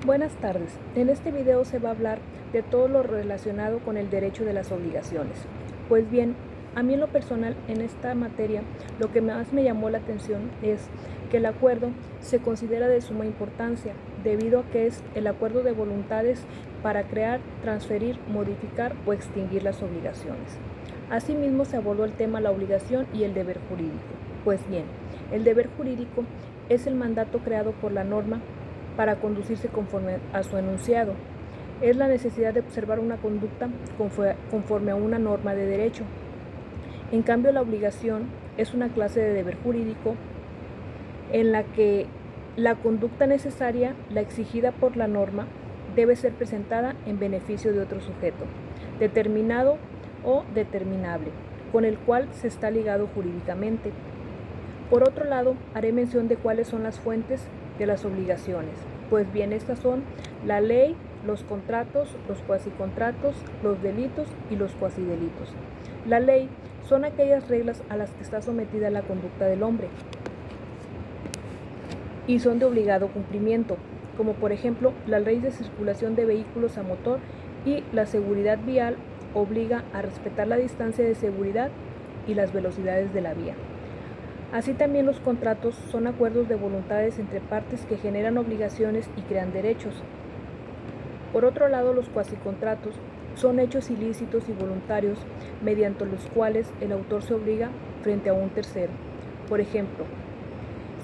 Buenas tardes. En este video se va a hablar de todo lo relacionado con el derecho de las obligaciones. Pues bien, a mí en lo personal, en esta materia, lo que más me llamó la atención es que el acuerdo se considera de suma importancia, debido a que es el acuerdo de voluntades para crear, transferir, modificar o extinguir las obligaciones. Asimismo, se abordó el tema la obligación y el deber jurídico. Pues bien, el deber jurídico es el mandato creado por la norma para conducirse conforme a su enunciado. Es la necesidad de observar una conducta conforme a una norma de derecho. En cambio, la obligación es una clase de deber jurídico en la que la conducta necesaria, la exigida por la norma, debe ser presentada en beneficio de otro sujeto, determinado o determinable, con el cual se está ligado jurídicamente. Por otro lado, haré mención de cuáles son las fuentes de las obligaciones. Pues bien, estas son la ley, los contratos, los cuasicontratos, los delitos y los cuasidelitos. La ley son aquellas reglas a las que está sometida la conducta del hombre y son de obligado cumplimiento, como por ejemplo la ley de circulación de vehículos a motor y la seguridad vial obliga a respetar la distancia de seguridad y las velocidades de la vía. Así también los contratos son acuerdos de voluntades entre partes que generan obligaciones y crean derechos. Por otro lado, los cuasicontratos son hechos ilícitos y voluntarios mediante los cuales el autor se obliga frente a un tercero. Por ejemplo,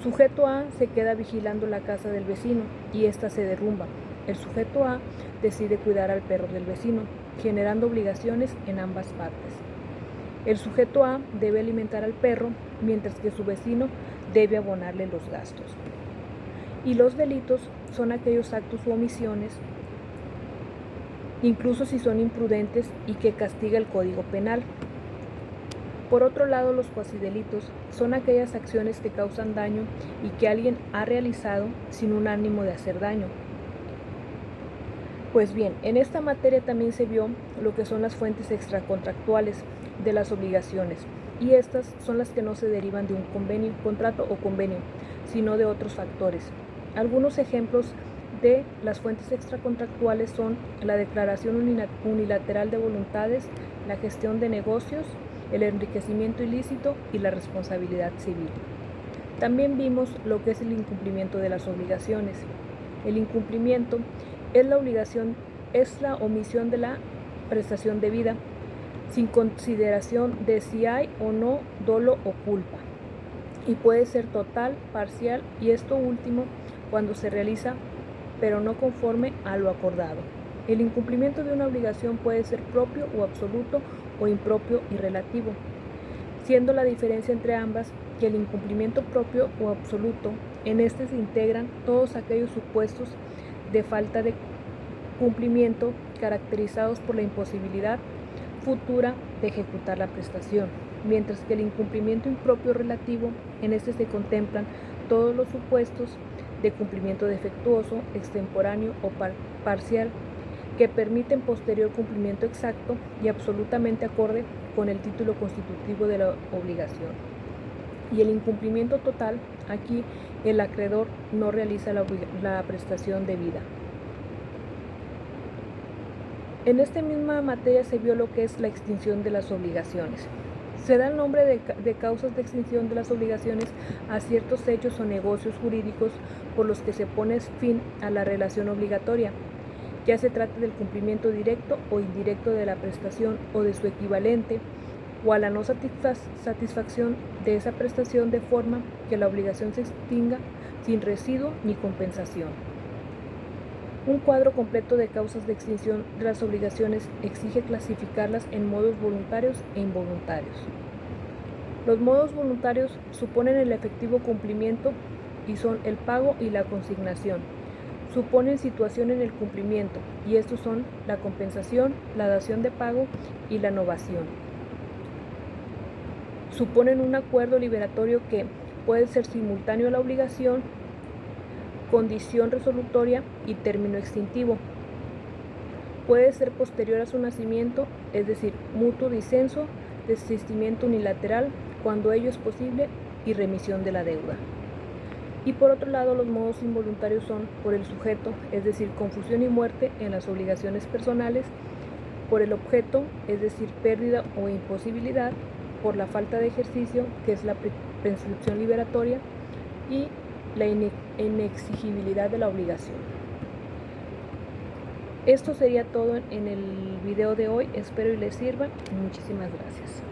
sujeto A se queda vigilando la casa del vecino y ésta se derrumba. El sujeto A decide cuidar al perro del vecino, generando obligaciones en ambas partes. El sujeto A debe alimentar al perro, mientras que su vecino debe abonarle los gastos. Y los delitos son aquellos actos u omisiones, incluso si son imprudentes y que castiga el Código Penal. Por otro lado, los cuasidelitos son aquellas acciones que causan daño y que alguien ha realizado sin un ánimo de hacer daño. Pues bien, en esta materia también se vio lo que son las fuentes extracontractuales de las obligaciones, y estas son las que no se derivan de un convenio, contrato o convenio, sino de otros factores. Algunos ejemplos de las fuentes extracontractuales son la declaración unilateral de voluntades, la gestión de negocios, el enriquecimiento ilícito y la responsabilidad civil. También vimos lo que es el incumplimiento de las obligaciones. El incumplimiento es la omisión de la prestación debida, sin consideración de si hay o no dolo o culpa, y puede ser total, parcial, y esto último cuando se realiza pero no conforme a lo acordado. El incumplimiento de una obligación puede ser propio o absoluto o impropio y relativo, siendo la diferencia entre ambas que el incumplimiento propio o absoluto, en este se integran todos aquellos supuestos de falta de cumplimiento caracterizados por la imposibilidad futura de ejecutar la prestación, mientras que el incumplimiento impropio relativo, en este se contemplan todos los supuestos de cumplimiento defectuoso, extemporáneo o parcial que permiten posterior cumplimiento exacto y absolutamente acorde con el título constitutivo de la obligación. Y el incumplimiento total, aquí el acreedor no realiza la prestación debida. En esta misma materia se vio lo que es la extinción de las obligaciones. Se da el nombre de causas de extinción de las obligaciones a ciertos hechos o negocios jurídicos por los que se pone fin a la relación obligatoria, ya se trate del cumplimiento directo o indirecto de la prestación o de su equivalente, o a la no satisfacción de esa prestación de forma que la obligación se extinga sin residuo ni compensación. Un cuadro completo de causas de extinción de las obligaciones exige clasificarlas en modos voluntarios e involuntarios. Los modos voluntarios suponen el efectivo cumplimiento y son el pago y la consignación. Suponen situación en el cumplimiento y estos son la compensación, la dación de pago y la novación. Suponen un acuerdo liberatorio que puede ser simultáneo a la obligación, condición resolutoria y término extintivo. Puede ser posterior a su nacimiento, es decir, mutuo disenso, desistimiento unilateral, cuando ello es posible, y remisión de la deuda. Y por otro lado, los modos involuntarios son por el sujeto, es decir, confusión y muerte en las obligaciones personales, por el objeto, es decir, pérdida o imposibilidad, por la falta de ejercicio, que es la prescripción liberatoria, y la inexigibilidad de la obligación. Esto sería todo en el video de hoy. Espero y les sirva. Muchísimas gracias.